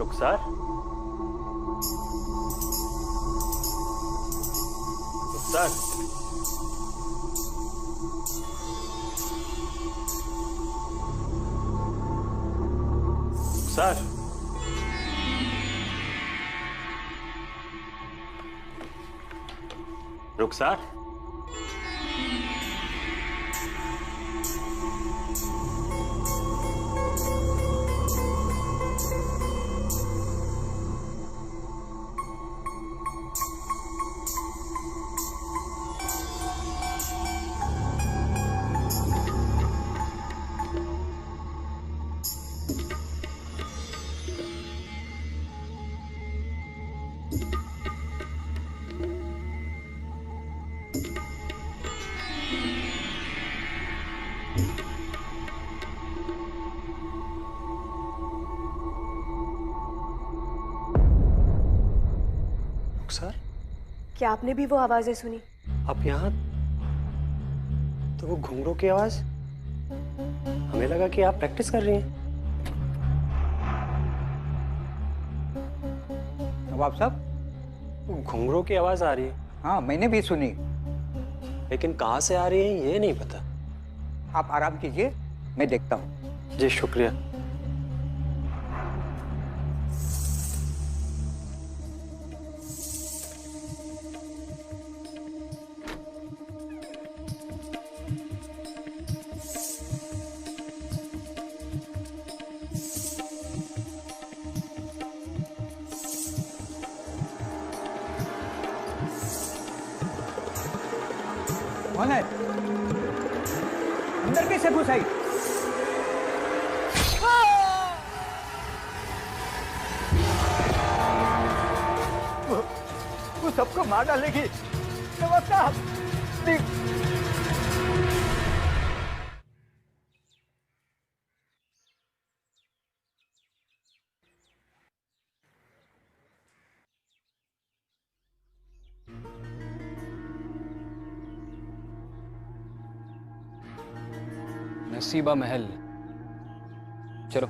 रुखसार, रुखसार, रुखसार, रुखसार, रुखसार, क्या आपने भी वो आवाजें सुनी? आप यहाँ? तो वो घुंघरू की आवाज, हमें लगा कि आप प्रैक्टिस कर रही हैं। नवाब साहब, वो घुंघरू की आवाज आ रही है, हाँ मैंने भी सुनी। लेकिन कहाँ से आ रही है ये नहीं पता। आप आराम कीजिए, मैं देखता हूँ। जी शुक्रिया। कौन है? अंदर कैसे घुस आई? वो सबको मार डालेगी। नवाब साहब, प्लीज। नसीबा महल, चलो।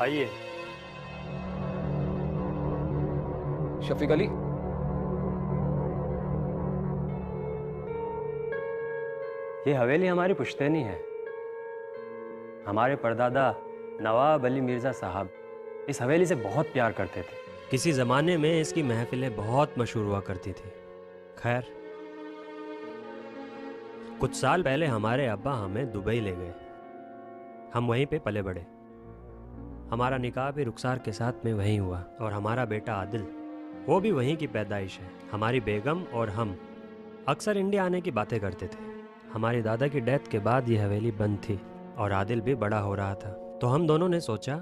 आइए। शफीक अली, ये हवेली हमारी पुश्तैनी है। हमारे परदादा नवाब अली मिर्जा साहब इस हवेली से बहुत प्यार करते थे। किसी जमाने में इसकी महफिलें बहुत मशहूर हुआ करती थी। खैर, कुछ साल पहले हमारे अब्बा हमें दुबई ले गए। हम वहीं पे पले बड़े। हमारा निकाह भी रुखसार के साथ में वहीं हुआ और हमारा बेटा आदिल, वो भी वहीं की पैदाइश है। हमारी बेगम और हम अक्सर इंडिया आने की बातें करते थे। हमारी दादा की डेथ के बाद ये हवेली बंद थी और आदिल भी बड़ा हो रहा था, तो हम दोनों ने सोचा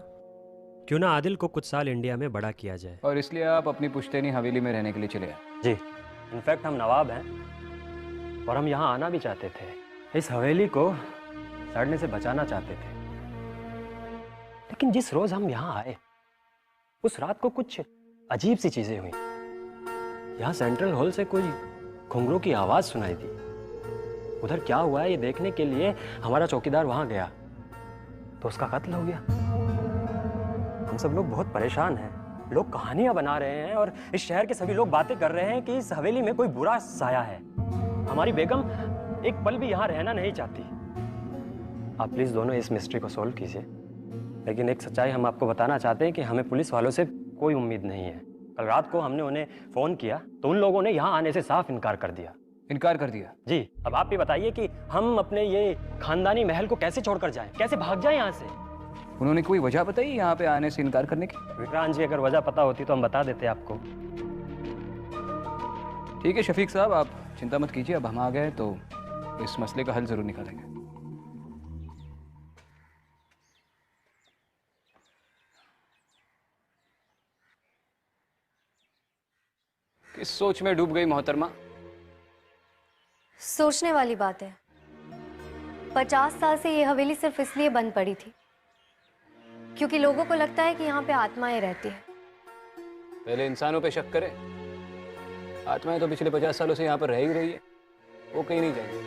क्यों ना आदिल को कुछ साल इंडिया में बड़ा किया जाए। और इसलिए आप अपनी पुश्तैनी हवेली में रहने के लिए चले आए? जी, इनफैक्ट हम नवाब हैं और हम यहाँ आना भी चाहते थे। इस हवेली को सड़ने से बचाना चाहते थे। लेकिन जिस रोज हम यहाँ आए उस रात को कुछ अजीब सी चीजें हुई। यहाँ सेंट्रल हॉल से कोई घुंघरू की आवाज सुनाई दी। उधर क्या हुआ है ये देखने के लिए हमारा चौकीदार वहां गया तो उसका कत्ल हो गया। हम सब लोग बहुत परेशान हैं। लोग कहानियां बना रहे हैं और इस शहर के सभी लोग बातें कर रहे हैं कि इस हवेली में कोई बुरा साया है। हमारी बेगम एक पल भी यहाँ रहना नहीं चाहती। आप प्लीज दोनों इस मिस्ट्री को सॉल्व कीजिए। लेकिन एक सच्चाई हम आपको बताना चाहते हैं कि हमें पुलिस वालों से कोई उम्मीद नहीं है। कल रात को हमने उन्हें फोन किया तो उन लोगों ने यहाँ आने से साफ इनकार कर दिया। इनकार कर दिया? जी। अब आप भी बताइए कि हम अपने ये खानदानी महल को कैसे छोड़कर जाएं, कैसे भाग जाएं यहाँ से। उन्होंने कोई वजह बताई यहाँ पे आने से इनकार करने की? विक्रांत जी, अगर वजह पता होती तो हम बता देते आपको। ठीक है शफीक साहब, आप चिंता मत कीजिए। अब हम आ गए तो इस मसले का हल जरूर निकालेंगे। किस सोच में डूब गई मोहतरमा? सोचने वाली बात है। 50 साल से ये हवेली सिर्फ इसलिए बंद पड़ी थी क्योंकि लोगों को लगता है कि यहाँ पे आत्माएं रहती है। पहले इंसानों पे शक करें। आत्माएं तो पिछले 50 सालों से यहाँ पर रह ही रही है, वो कहीं नहीं जाएंगी।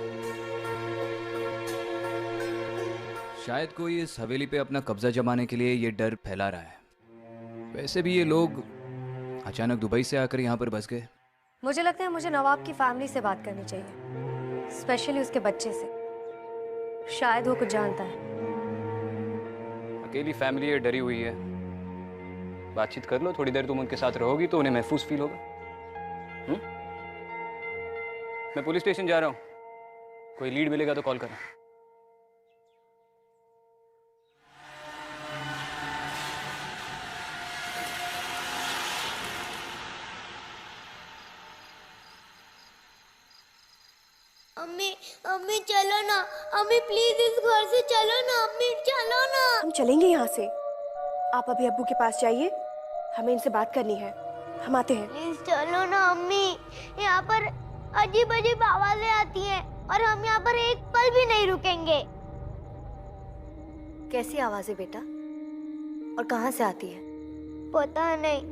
शायद कोई इस हवेली पे अपना कब्जा जमाने के लिए ये डर फैला रहा है। वैसे भी ये लोग अचानक दुबई से आकर यहाँ पर बस गए। मुझे लगता है मुझे नवाब की फैमिली से बात करनी चाहिए, स्पेशली उसके बच्चे से। शायद वो कुछ जानता है। अकेली फैमिली है, डरी हुई है। बातचीत कर लो, थोड़ी देर तुम उनके साथ रहोगी तो उन्हें महफूज फील होगा। मैं पुलिस स्टेशन जा रहा हूँ, कोई लीड मिलेगा तो कॉल करना। अम्मी अम्मी चलो ना, अम्मी प्लीज इस घर से चलो ना, अम्मी चलो ना। हम चलेंगे यहाँ से। आप अभी अब्बू के पास जाइए, हमें इनसे बात करनी है। हम आते हैं। प्लीज चलो ना अम्मी, यहाँ पर अजीब अजीब आवाजें आती हैं और हम यहाँ पर एक पल भी नहीं रुकेंगे। कैसी आवाजें बेटा, और कहाँ से आती है? पता नहीं,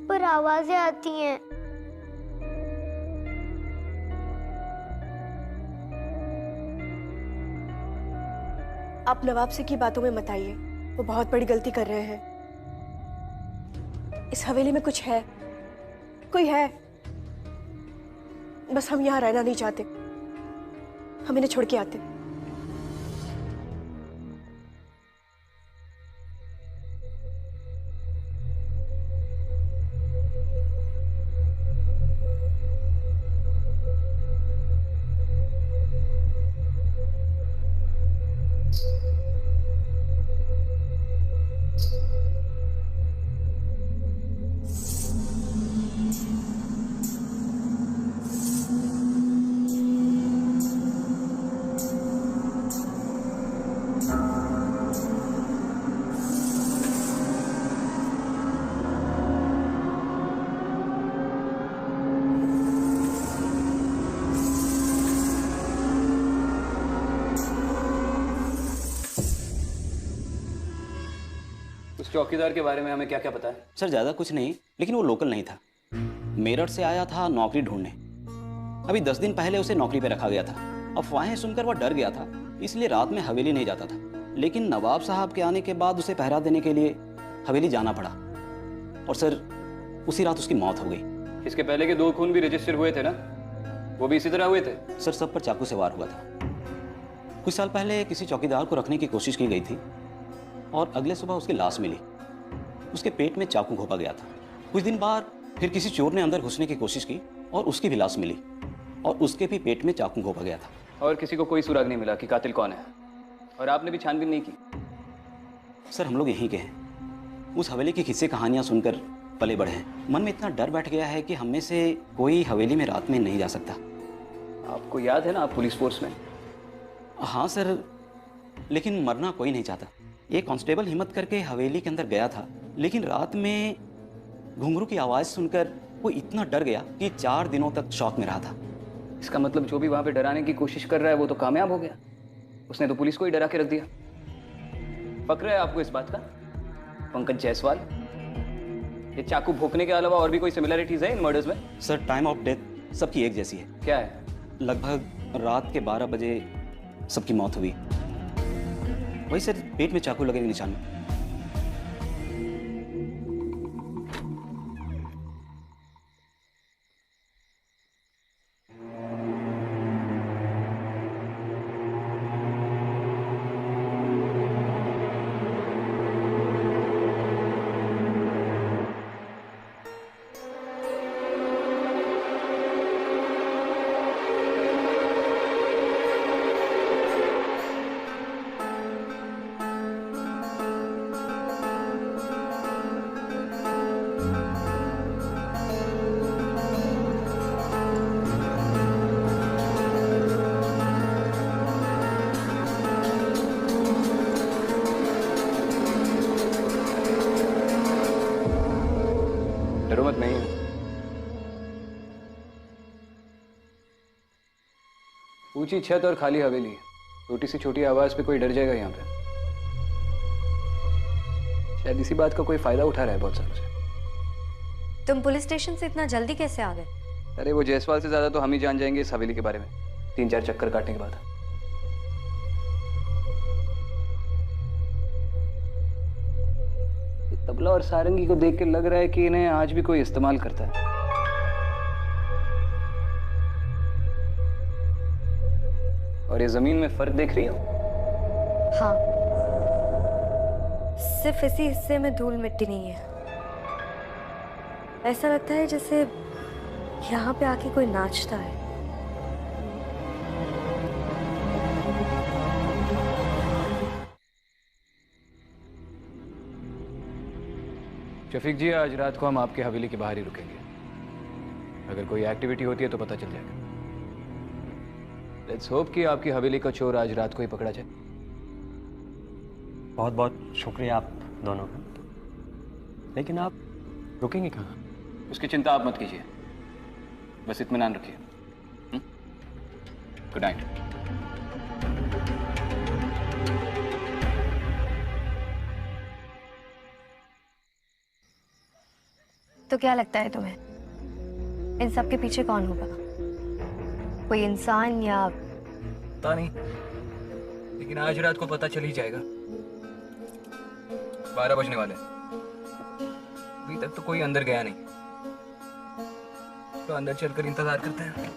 पर आवाजें आती हैं। आप नवाब से की बातों में मत आइए, वो बहुत बड़ी गलती कर रहे हैं। इस हवेली में कुछ है, कोई है। बस हम यहाँ रहना नहीं चाहते, हम इन्हें छोड़ के आते। उस चौकीदार के बारे में हमें क्या क्या पता है? सर ज़्यादा कुछ नहीं, लेकिन वो लोकल नहीं था। मेरठ से आया था नौकरी ढूंढने। अभी 10 दिन पहले उसे नौकरी पे रखा गया था। अफवाहें सुनकर वह डर गया था, इसलिए रात में हवेली नहीं जाता था। लेकिन नवाब साहब के आने के बाद उसे पहरा देने के लिए हवेली जाना पड़ा, और सर उसी रात उसकी मौत हो गई। इसके पहले के 2 खून भी रजिस्टर हुए थे ना, वो भी इसी तरह हुए थे? सर सब पर चाकू से वार हुआ था। कुछ साल पहले किसी चौकीदार को रखने की कोशिश की गई थी और अगले सुबह उसकी लाश मिली। उसके पेट में चाकू घोंपा गया था। कुछ दिन बाद फिर किसी चोर ने अंदर घुसने की कोशिश की और उसकी भी लाश मिली, और उसके भी पेट में चाकू घोंपा गया था। और किसी को कोई सुराग नहीं मिला कि कातिल कौन है? और आपने भी छानबीन नहीं की? सर हम लोग यहीं के हैं। उस हवेली की किस्से कहानियां सुनकर पले बढ़े हैं। मन में इतना डर बैठ गया है कि हम में से कोई हवेली में रात में नहीं जा सकता। आपको याद है ना, आप पुलिस फोर्स में? हाँ सर, लेकिन मरना कोई नहीं चाहता। एक कांस्टेबल हिम्मत करके हवेली के अंदर गया था, लेकिन रात में घुंघरू की आवाज़ सुनकर वो इतना डर गया कि 4 दिनों तक शॉक में रहा था। इसका मतलब जो भी वहां पे डराने की कोशिश कर रहा है वो तो कामयाब हो गया। उसने तो पुलिस को ही डरा के रख दिया। फक्र है आपको इस बात का? पंकज जायसवाल, ये चाकू भोंकने के अलावा और भी कोई सिमिलरिटीज है इन मर्डर्स में? सर टाइम ऑफ डेथ सबकी एक जैसी है। क्या है? लगभग रात के 12 बजे सबकी मौत हुई। वही सर, पेट में चाकू लगे के निशान। ऊंची छत और खाली हवेली, छोटी सी छोटी आवाज पे कोई डर जाएगा यहाँ पे? शायद इसी बात का कोई फायदा उठा रहा है बहुत सालों से। तुम पुलिस स्टेशन से इतना जल्दी कैसे आ गए? अरे वो जायसवाल से ज्यादा तो हम ही जान जाएंगे इस हवेली के बारे में, 3-4 चक्कर काटने के बाद। ये तबला और सारंगी को देख के लग रहा है कि इन्हें आज भी कोई इस्तेमाल करता है। और ये जमीन में फर्क देख रही हो? हाँ, सिर्फ इसी हिस्से में धूल मिट्टी नहीं है। ऐसा लगता है जैसे यहाँ पे आके कोई नाचता है। शफीक जी, आज रात को हम आपके हवेली के बाहर ही रुकेंगे। अगर कोई एक्टिविटी होती है तो पता चल जाएगा। लेट्स होप कि आपकी हवेली का चोर आज रात को ही पकड़ा जाए। बहुत बहुत शुक्रिया आप दोनों का, लेकिन आप रुकेंगे कहाँ? उसकी चिंता आप मत कीजिए, बस इत्मीनान रखिए। Good night. तो क्या लगता है तुम्हें, इन सब के पीछे कौन होगा? कोई इंसान या? पता नहीं, लेकिन आज रात को पता चल ही जाएगा। 12 बजने वाले, अभी तक तो कोई अंदर गया नहीं, तो अंदर चलकर इंतजार करते हैं।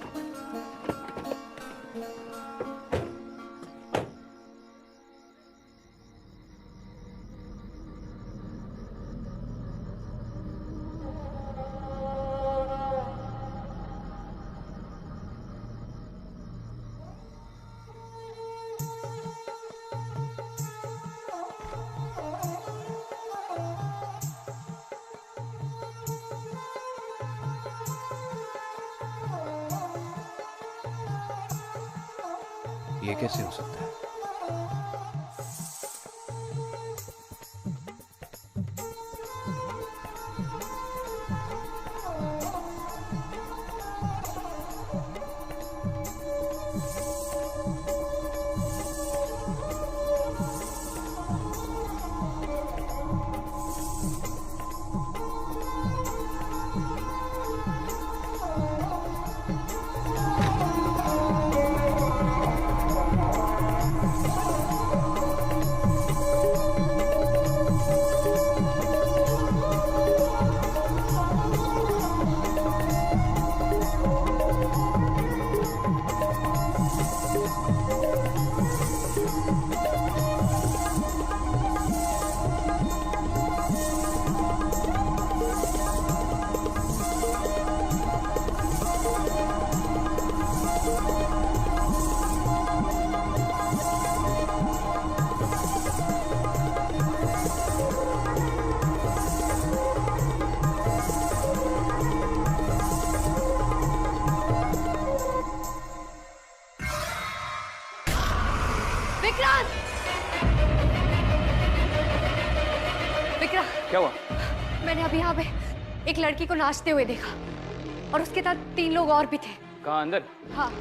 ये कैसे हो सकता है? क्या हुआ? मैंने अभी यहाँ पे एक लड़की को नाचते हुए देखा और उसके साथ 3 लोग और भी थे। कहाँ, अंदर? हाँ।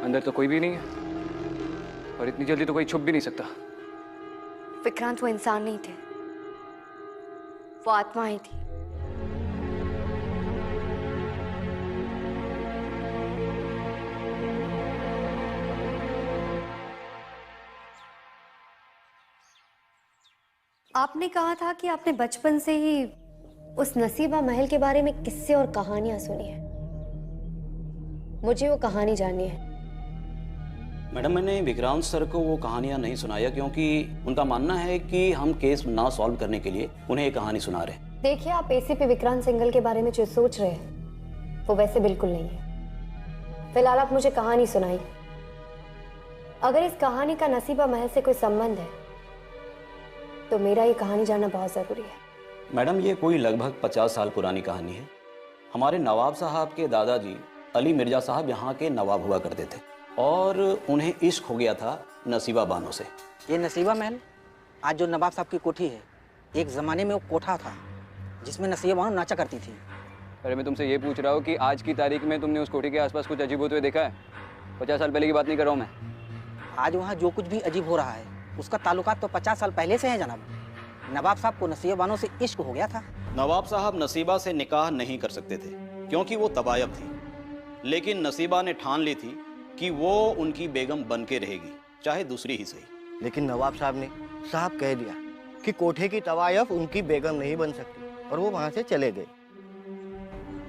अंदर तो कोई भी नहीं है और इतनी जल्दी तो कोई छुप भी नहीं सकता। विक्रांत वो इंसान नहीं थे, वो आत्माएं थी। आपने कहा था कि आपने बचपन से ही उस नसीबा महल के बारे में किस्से और कहानियां सुनी है। मुझे वो कहानी जाननी है। मैडम, मैंने विक्रांत सर को वो कहानियां नहीं सुनाया क्योंकि उनका मानना है कि हम केस ना सॉल्व करने के लिए उन्हें ये कहानी सुना रहे हैं। देखिए, आप एसीपी विक्रांत सिंघल के बारे में जो सोच रहे हैं वो वैसे बिल्कुल नहीं है। फिलहाल आप मुझे कहानी सुनाइए। अगर इस कहानी का नसीबा महल से कोई संबंध है तो मेरा ये कहानी जानना बहुत जरूरी है। मैडम, ये कोई लगभग 50 साल पुरानी कहानी है। हमारे नवाब साहब के दादाजी अली मिर्जा साहब यहाँ के नवाब हुआ करते थे। और उन्हें इश्क हो गया था नसीबा बानो से। ये नसीबा महल आज जो नवाब साहब की कोठी है, एक ज़माने में वो कोठा था जिसमें नसीबा बानो नाचा करती थी। अरे मैं तुमसे ये पूछ रहा हूँ कि आज की तारीख में तुमने उस कोठी के आसपास कुछ अजीब होते हुए देखा है? 50 साल पहले की बात नहीं कर रहा हूँ मैं। आज वहाँ जो कुछ भी अजीब हो रहा है उसका ताल्लुकात तो 50 साल पहले से है जनाब। नवाब साहब को नसीबा बानो से इश्क हो गया था। नवाब साहब नसीबा से निकाह नहीं कर सकते थे क्योंकि वो तबायब थी, लेकिन नसीबा ने ठान ली थी कि वो उनकी बेगम बन के रहेगी, चाहे दूसरी ही सही। लेकिन नवाब साहब ने साहब कह दिया कि कोठे की तवायफ उनकी बेगम नहीं बन सकती और वो वहां से चले गए।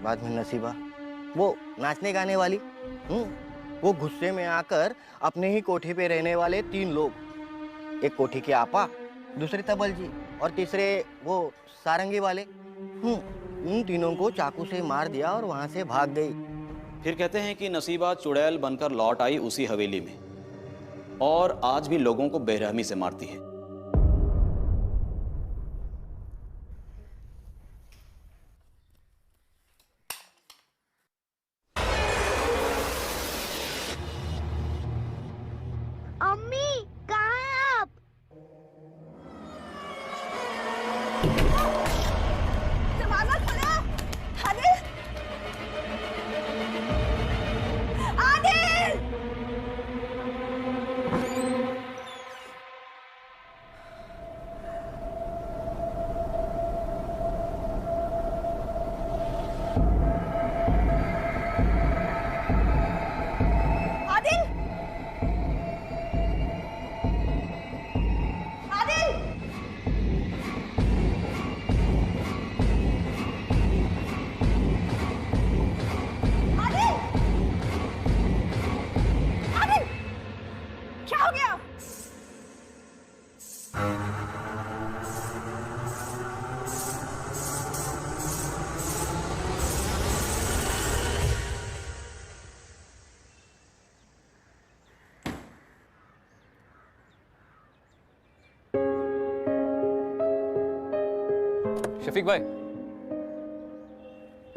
बाद में नसीबा, वो नाचने गाने वाली, वो गुस्से में आकर अपने ही कोठे पे रहने वाले 3 लोग, एक कोठी के आपा, दूसरे तबल जी और तीसरे वो सारंगी वाले, उन तीनों को चाकू से मार दिया और वहां से भाग गई। फिर कहते हैं कि नसीबा चुड़ैल बनकर लौट आई उसी हवेली में और आज भी लोगों को बेरहमी से मारती है। अम्मी कहाँ हैं आप? दरवाजा खोलो। आदिल, आदिल। आदिल, आदिल। आदिल, आदिल, क्या हो गया? शफीक भाई,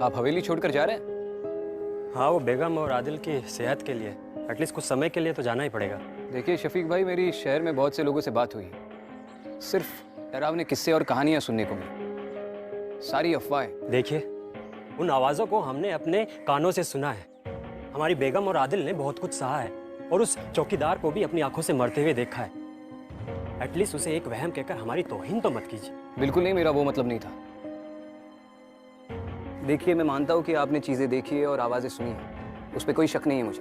आप हवेली छोड़कर जा रहे हैं? हाँ, वो बेगम और आदिल की सेहत के लिए एटलीस्ट कुछ समय के लिए तो जाना ही पड़ेगा। देखिए शफीक भाई, मेरी शहर में बहुत से लोगों से बात हुई, सिर्फ डरावने किस्से और कहानियां सुनने को मिली, सारी अफवाहें। देखिए, उन आवाज़ों को हमने अपने कानों से सुना है। हमारी बेगम और आदिल ने बहुत कुछ सहा है और उस चौकीदार को भी अपनी आंखों से मरते हुए देखा है। एटलीस्ट उसे एक वहम कहकर हमारी तौहीन तो मत कीजिए। बिल्कुल नहीं, मेरा वो मतलब नहीं था। देखिए, मैं मानता हूँ कि आपने चीज़ें देखी है और आवाज़ें सुनी है, उस पर कोई शक नहीं है मुझे,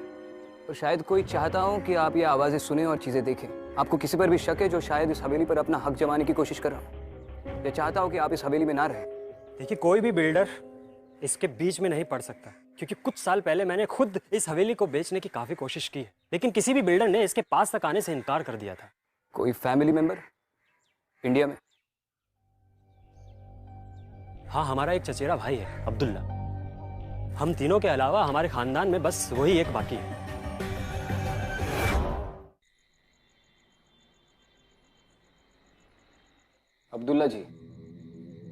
और शायद कोई चाहता हूँ कि आप ये आवाज़ें सुने और चीज़ें देखें। आपको किसी पर भी शक है जो शायद इस हवेली पर अपना हक जमाने की कोशिश कर रहा हूँ, या चाहता हूँ कि आप इस हवेली में ना रहें। देखिए, कोई भी बिल्डर इसके बीच में नहीं पड़ सकता, क्योंकि कुछ साल पहले मैंने खुद इस हवेली को बेचने की काफ़ी कोशिश की है, लेकिन किसी भी बिल्डर ने इसके पास तक आने से इनकार कर दिया था। कोई फैमिली मेंबर इंडिया में? हाँ, हमारा एक चचेरा भाई है, अब्दुल्ला। हम तीनों के अलावा हमारे खानदान में बस वही एक बाकी है। अब्दुल्ला जी,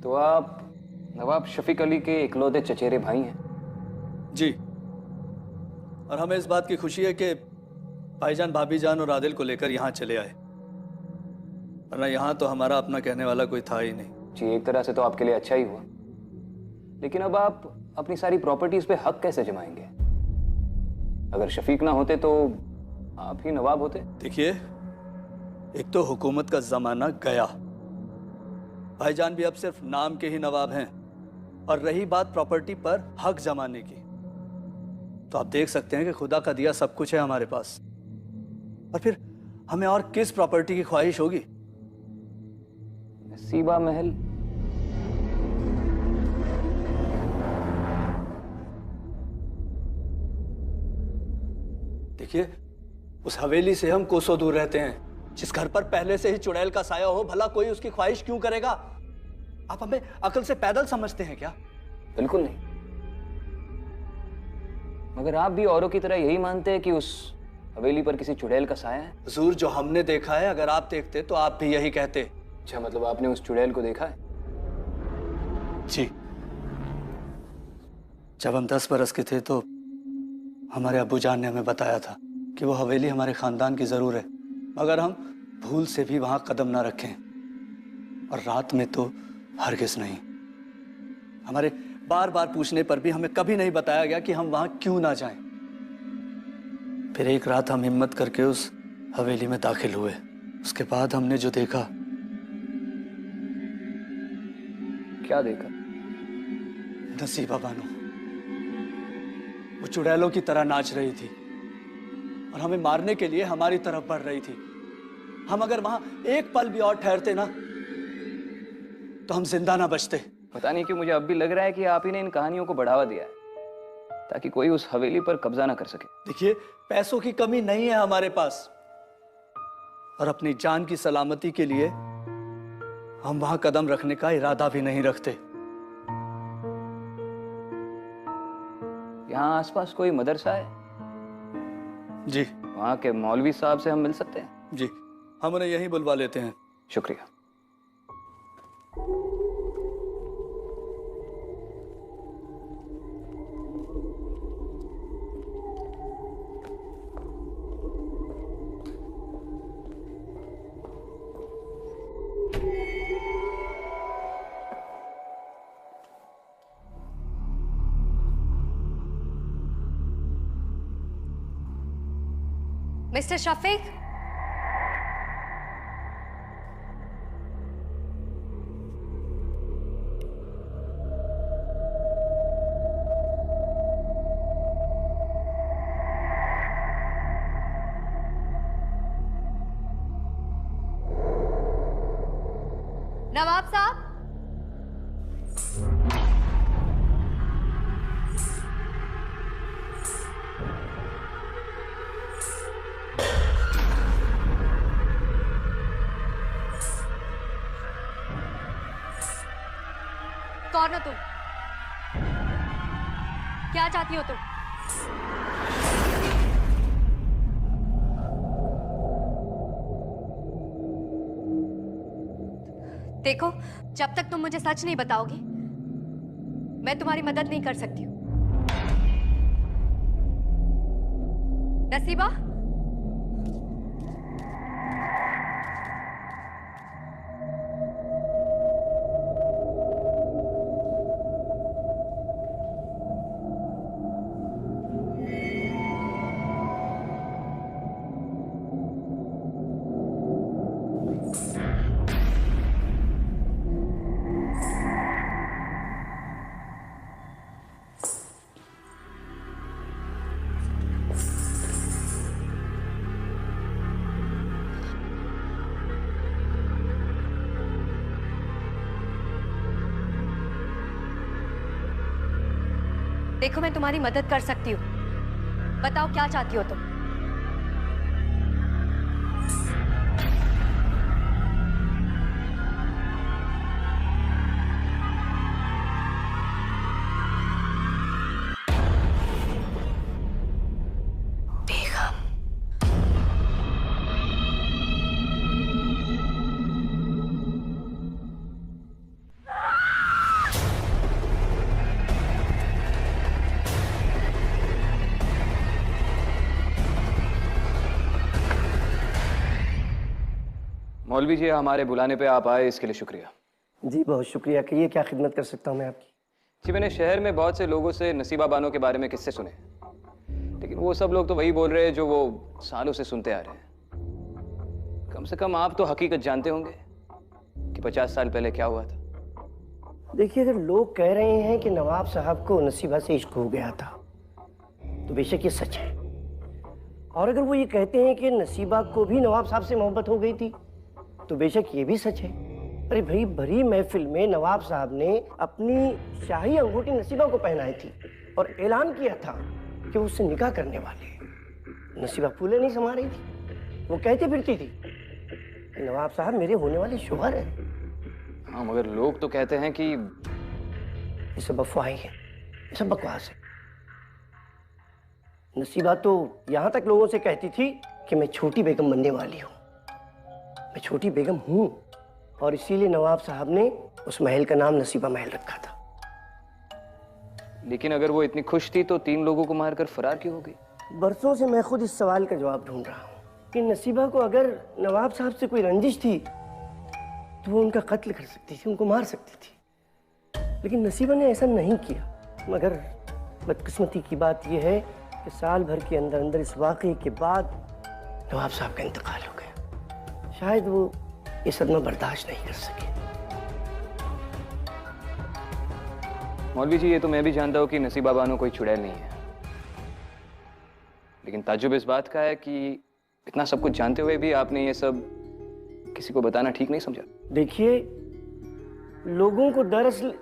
तो आप नवाब शफीक अली के इकलौते चचेरे भाई हैं? जी, और हमें इस बात की खुशी है कि भाईजान, भाभी जान और आदिल को लेकर यहाँ चले आए, वरना यहाँ तो हमारा अपना कहने वाला कोई था ही नहीं। जी, एक तरह से तो आपके लिए अच्छा ही हुआ, लेकिन अब आप अपनी सारी प्रॉपर्टीज पे हक कैसे जमाएंगे? अगर शफीक ना होते तो आप ही नवाब होते। देखिए, एक तो हुकूमत का जमाना गया, भाईजान भी अब सिर्फ नाम के ही नवाब हैं, और रही बात प्रॉपर्टी पर हक जमाने की, तो आप देख सकते हैं कि खुदा का दिया सब कुछ है हमारे पास, और फिर हमें और किस प्रॉपर्टी की ख्वाहिश होगी? नसीबा महल? देखिए, उस हवेली से हम कोसों दूर रहते हैं। जिस घर पर पहले से ही चुड़ैल का साया हो, भला कोई उसकी ख्वाहिश क्यों करेगा? आप हमें अकल से पैदल समझते हैं क्या? बिल्कुल नहीं। मगर आप भी औरों की तरह यही मानते हैं कि उस हवेली पर किसी चुड़ैल का साया है? हुजूर, जो हमने देखा है, अगर आप देखते तो आप भी यही कहते। अच्छा, मतलब आपने उस चुड़ैल को देखा है? जी, जब हम 10 बरस के थे तो हमारे अब्बू जान ने हमें बताया था कि वो हवेली हमारे खानदान की जरूर है, मगर हम भूल से भी वहां कदम ना रखें, और रात में तो हरगिज नहीं। हमारे बार बार पूछने पर भी हमें कभी नहीं बताया गया कि हम वहां क्यों ना जाएं। फिर एक रात हम हिम्मत करके उस हवेली में दाखिल हुए। उसके बाद हमने जो देखा, क्या देखा? नसीबा बानो वो चुड़ैलों की तरह नाच रही थी और हमें मारने के लिए हमारी तरफ बढ़ रही थी। हम अगर वहां एक पल भी और ठहरते ना तो हम जिंदा ना बचते। पता नहीं क्यों मुझे अब भी लग रहा है कि आप ही ने इन कहानियों को बढ़ावा दिया है ताकि कोई उस हवेली पर कब्जा ना कर सके। देखिए, पैसों की कमी नहीं है हमारे पास, और अपनी जान की सलामती के लिए हम वहां कदम रखने का इरादा भी नहीं रखते। यहाँ आसपास कोई मदरसा है? जी। वहाँ के मौलवी साहब से हम मिल सकते हैं? जी, हम उन्हें यहीं बुलवा लेते हैं। शुक्रिया। मिस्टर शफीक, नवाब साहब। कौन हो तुम? क्या चाहती हो तुम? देखो, जब तक तुम मुझे सच नहीं बताओगी मैं तुम्हारी मदद नहीं कर सकती हूँ। नसीबा, देखो मैं तुम्हारी मदद कर सकती हूँ। बताओ क्या चाहती हो तुम? मौलवी जी, हमारे बुलाने पे आप आए इसके लिए शुक्रिया। जी बहुत शुक्रिया। कहिए क्या खिदमत कर सकता हूँ मैं आपकी? जी, मैंने शहर में बहुत से लोगों से नसीबा बानो के बारे में किस्से सुने, लेकिन वो सब लोग तो वही बोल रहे हैं जो वो सालों से सुनते आ रहे हैं। कम से कम आप तो हकीकत जानते होंगे कि 50 साल पहले क्या हुआ था। देखिए, अगर लोग कह रहे हैं कि नवाब साहब को नसीबा से इश्क हो गया था तो बेशक ये सच है, और अगर वो ये कहते हैं कि नसीबा को भी नवाब साहब से मोहब्बत हो गई थी तो बेशक ये भी सच है। अरे भाई, भरी महफिल में नवाब साहब ने अपनी शाही अंगूठी नसीबा को पहनाई थी और ऐलान किया था कि वो उससे निकाह करने वाले हैं। नसीबा फूले नहीं समा रही थी, वो कहती फिरती थी कि नवाब साहब मेरे होने वाले शोहर हैं। हाँ, मगर लोग तो कहते हैं कि ये सब अफवाहें हैं, ये सब बकवास है। नसीबा तो यहाँ तक लोगों से कहती थी कि मैं छोटी बेगम बनने वाली हूँ। मैं छोटी बेगम हूँ, और इसीलिए नवाब साहब ने उस महल का नाम नसीबा महल रखा था। लेकिन अगर वो इतनी खुश थी तो 3 लोगों को मारकर फरार क्यों हो गई? बरसों से मैं खुद इस सवाल का जवाब ढूंढ रहा हूँ कि नसीबा को अगर नवाब साहब से कोई रंजिश थी तो वो उनका कत्ल कर सकती थी, उनको मार सकती थी, लेकिन नसीबा ने ऐसा नहीं किया। मगर बदकिस्मती की बात यह है कि साल भर के अंदर अंदर इस वाकये के बाद नवाब साहब का इंतकाल हो गया। शायद वो ये सदमा बर्दाश्त नहीं कर सके। मौलवी जी, ये तो मैं भी जानता हूँ कि नसीबा बानो कोई चुड़ैल नहीं है, लेकिन ताज्जुब इस बात का है कि इतना सब कुछ जानते हुए भी आपने ये सब किसी को बताना ठीक नहीं समझा। देखिए, लोगों को दरअसल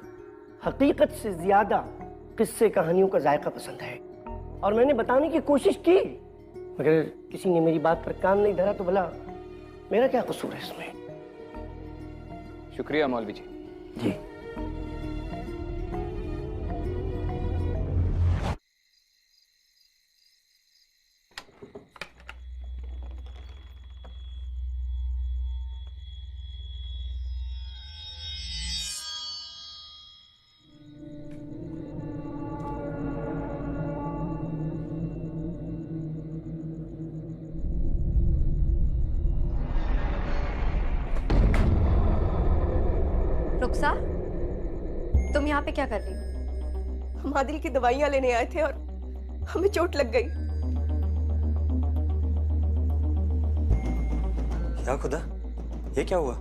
हकीकत से ज्यादा किस्से कहानियों का जायका पसंद है, और मैंने बताने की कोशिश की, मगर किसी ने मेरी बात पर कान नहीं धरा, तो भला मेरा क्या कसूर है इसमें? शुक्रिया मौलवी जी। जी। रुखसा, तुम यहाँ पे क्या कर रही हो? हम आदिल की दवाइयाँ लेने आए थे और हमें चोट लग गई। या खुदा, ये क्या हुआ?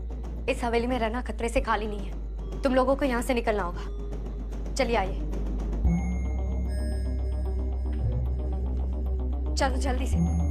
इस हवेली में रहना खतरे से खाली नहीं है। तुम लोगों को यहाँ से निकलना होगा। चलिए आइए। चलो जल्दी से।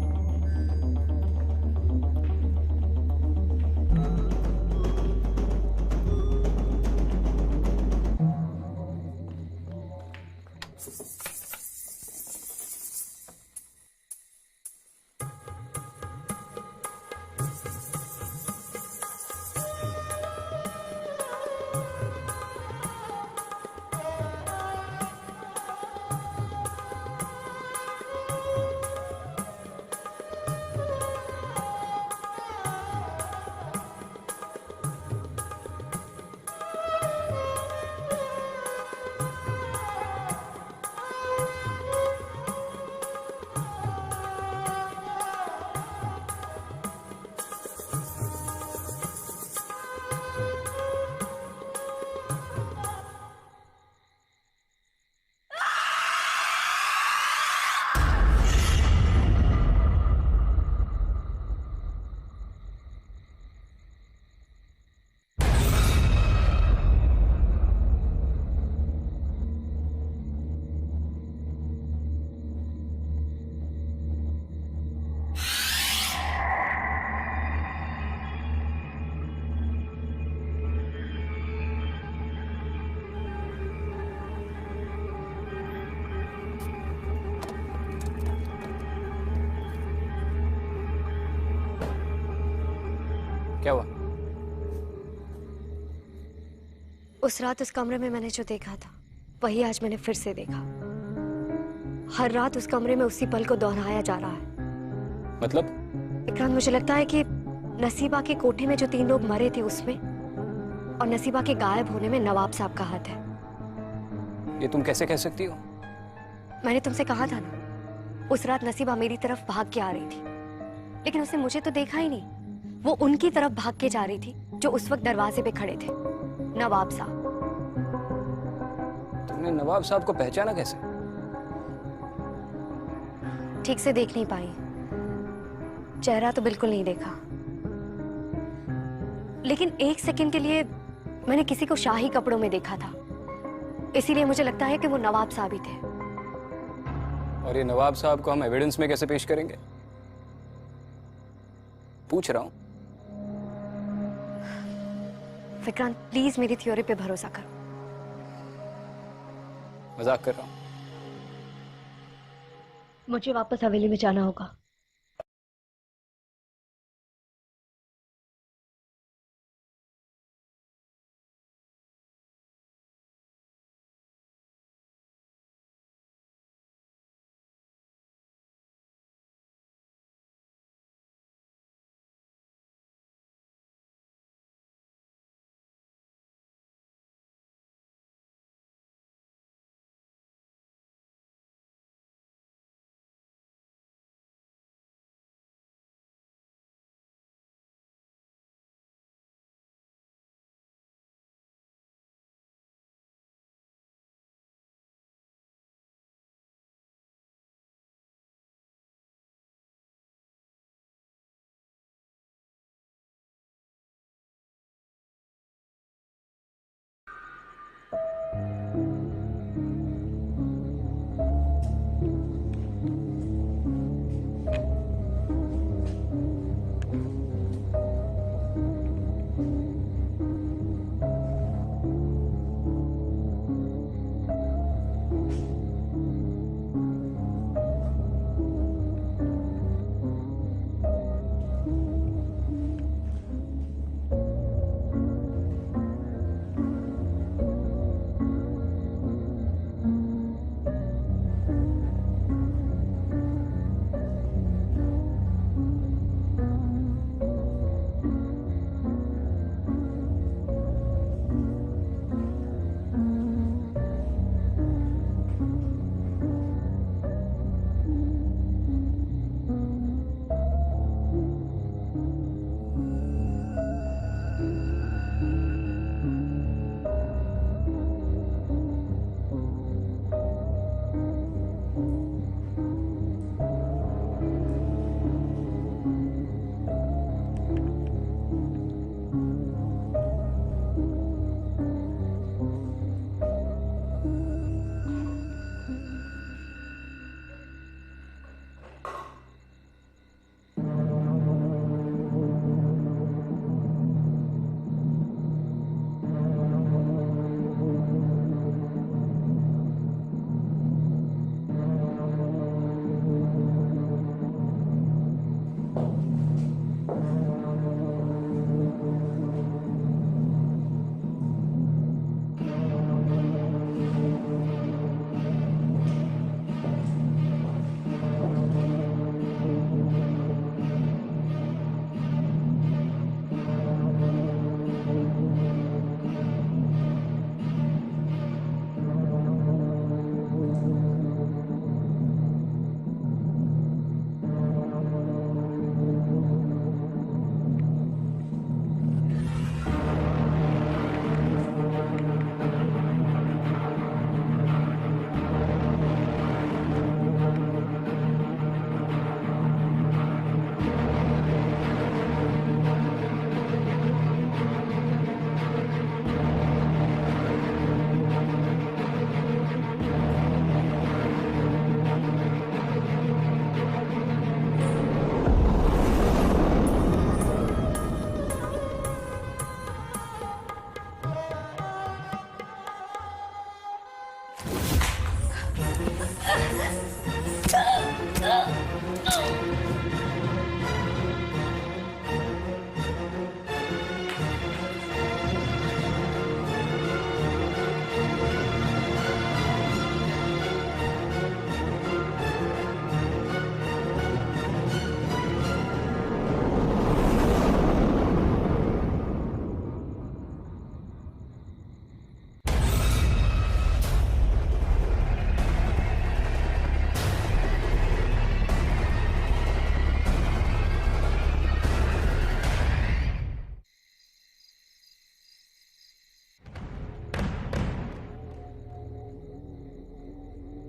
क्या हुआ? उस रात उस कमरे में मैंने जो देखा था वही आज मैंने फिर से देखा। हर रात उस कमरे में उसी पल को दोहराया जा रहा है। मतलब? विक्रांत, मुझे लगता है कि नसीबा के कोठे में जो 3 लोग मरे थे उसमें और नसीबा के गायब होने में नवाब साहब का हाथ है। ये तुम कैसे कह सकती हो? मैंने तुमसे कहा था ना, उस रात नसीबा मेरी तरफ भाग के आ रही थी, लेकिन उसने मुझे तो देखा ही नहीं। वो उनकी तरफ भाग के जा रही थी जो उस वक्त दरवाजे पे खड़े थे, नवाब साहब। तुमने नवाब साहब को पहचाना कैसे? ठीक से देख नहीं पाई, चेहरा तो बिल्कुल नहीं देखा, लेकिन 1 सेकंड के लिए मैंने किसी को शाही कपड़ों में देखा था, इसीलिए मुझे लगता है कि वो नवाब साहब ही थे। और ये नवाब साहब को हम एविडेंस में कैसे पेश करेंगे? पूछ रहा हूं। विक्रांत, प्लीज मेरी थ्योरी पे भरोसा करो। मजाक कर रहा हूं। मुझे वापस हवेली में जाना होगा।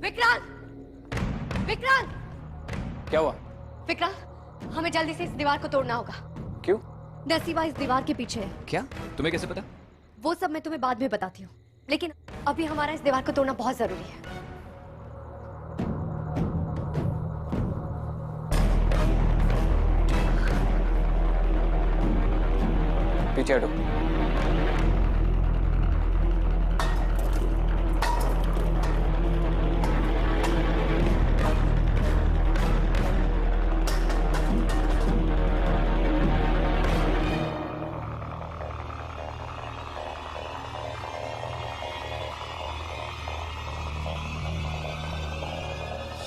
विक्रांत! विक्रांत! क्या हुआ? विक्रांत, हमें जल्दी से इस दीवार को तोड़ना होगा। क्यों? नसीबा इस दीवार के पीछे है। क्या? तुम्हें कैसे पता? वो सब मैं तुम्हें बाद में बताती हूँ, लेकिन अभी हमारा इस दीवार को तोड़ना बहुत जरूरी है। पीछे हटो।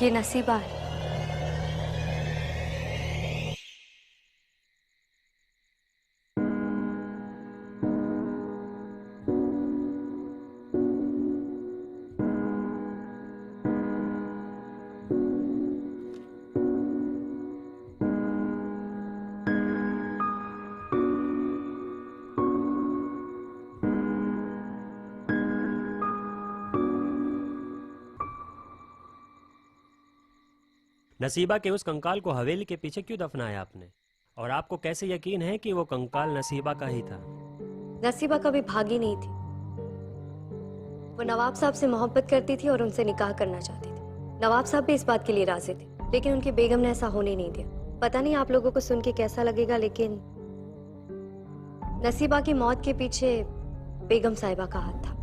ये नसीबा है। नसीबा के उस कंकाल को हवेली के पीछे क्यों दफनाया आपने? और आपको कैसे यकीन है कि वो कंकाल नसीबा का ही था? नसीबा कभी भागी नहीं थी। वो नवाब साहब से मोहब्बत करती थी और उनसे निकाह करना चाहती थी। नवाब साहब भी इस बात के लिए राजी थे, लेकिन उनकी बेगम ने ऐसा होने नहीं दिया। पता नहीं आप लोगों को सुन के कैसा लगेगा, लेकिन नसीबा की मौत के पीछे बेगम साहिबा का हाथ था।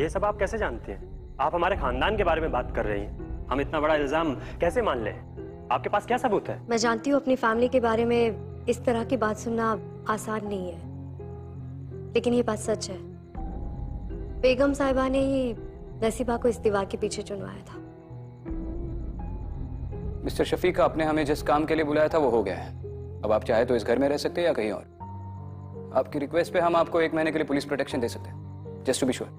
ये सब आप कैसे जानते हैं? आप हमारे खानदान के बारे में बात कर रही हैं। हम इतना बड़ा इल्जाम कैसे मान लें? आपके पास क्या सबूत है? मैं जानती हूँ अपनी फैमिली के बारे में इस तरह की बात सुनना आसान नहीं है, लेकिन ये बात सच है। बेगम साहिबा ने ही नसीबा को इस दीवार के पीछे चुनवाया था। मिस्टर शफीक, आपने हमें जिस काम के लिए बुलाया था वो हो गया है। अब आप चाहे तो इस घर में रह सकते हैं या कहीं और। आपकी रिक्वेस्ट पे हम आपको 1 महीने के लिए पुलिस प्रोटेक्शन दे सकते हैं, जस्ट टू बी श्योर।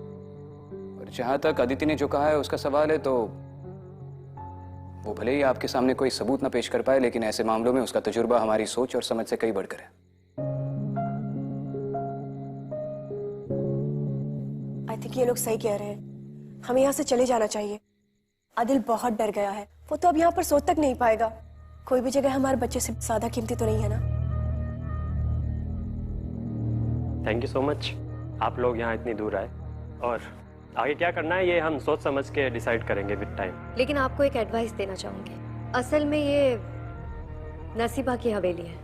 और जहां तक अदिति ने जो कहा है उसका सवाल है, तो वो भले ही आपके सामने कोई सबूत ना पेश कर पाए, लेकिन ऐसे मामलों में उसका तजुर्बा हमारी सोच और समझ से कई बढ़कर है। आई थिंक ये लोग सही कह रहे हैं, हमें यहाँ से चले जाना चाहिए। आदिल बहुत डर गया है, वो तो अब यहाँ पर सोच तक नहीं पाएगा। कोई भी जगह हमारे बच्चे से ज्यादा कीमती तो नहीं है ना। थैंक यू सो मच, आप लोग यहाँ इतनी दूर आए। और आगे क्या करना है ये हम सोच समझ के डिसाइड करेंगे विद टाइम। लेकिन आपको एक एडवाइस देना चाहूंगी। असल में ये नसीबा की हवेली है।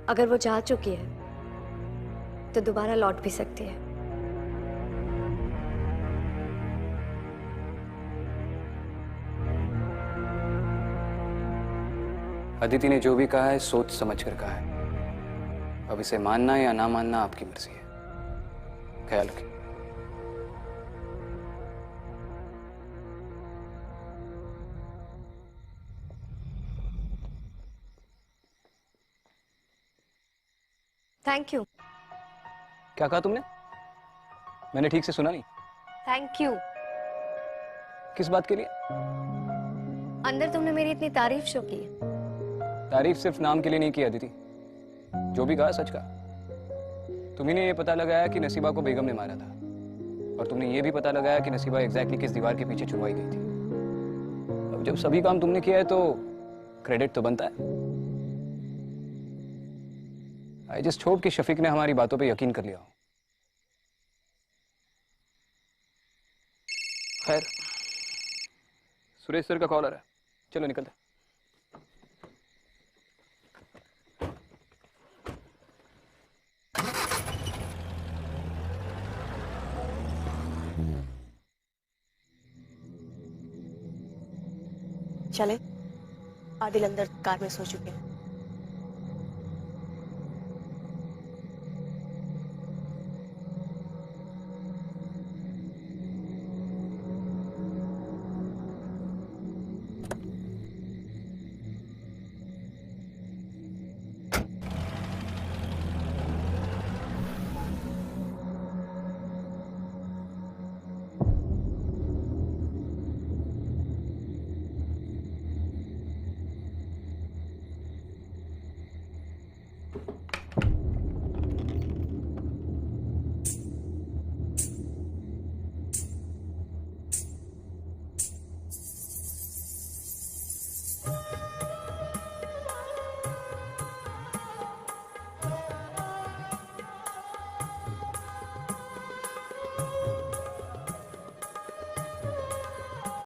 अगर वो जा चुकी है तो दोबारा लौट भी सकती है। अदिति ने जो भी कहा है सोच समझ कर कहा है। अब इसे मानना या ना मानना आपकी मर्जी है। ख्याल रखिए। Thank you. क्या कहा तुमने? मैंने ठीक से सुना नहीं। Thank you. किस बात के लिए? अंदर तुमने मेरी इतनी तारीफ शो की। तारीफ सिर्फ नाम के लिए नहीं की अदिति, जो भी कहा सच कहा। तुम्ही ने ये पता लगाया कि नसीबा को बेगम ने मारा था, और तुमने ये भी पता लगाया कि नसीबा एग्जैक्टली किस दीवार के पीछे छुड़वाई गई थी। अब जब सभी काम तुमने किया है तो क्रेडिट तो बनता है। आई जस्ट होप कि शफीक ने हमारी बातों पे यकीन कर लिया हो। खैर, सुरेश सर का कॉल आ रहा है, चलो निकलते। चले, आदिल अंदर कार में सो चुके हैं।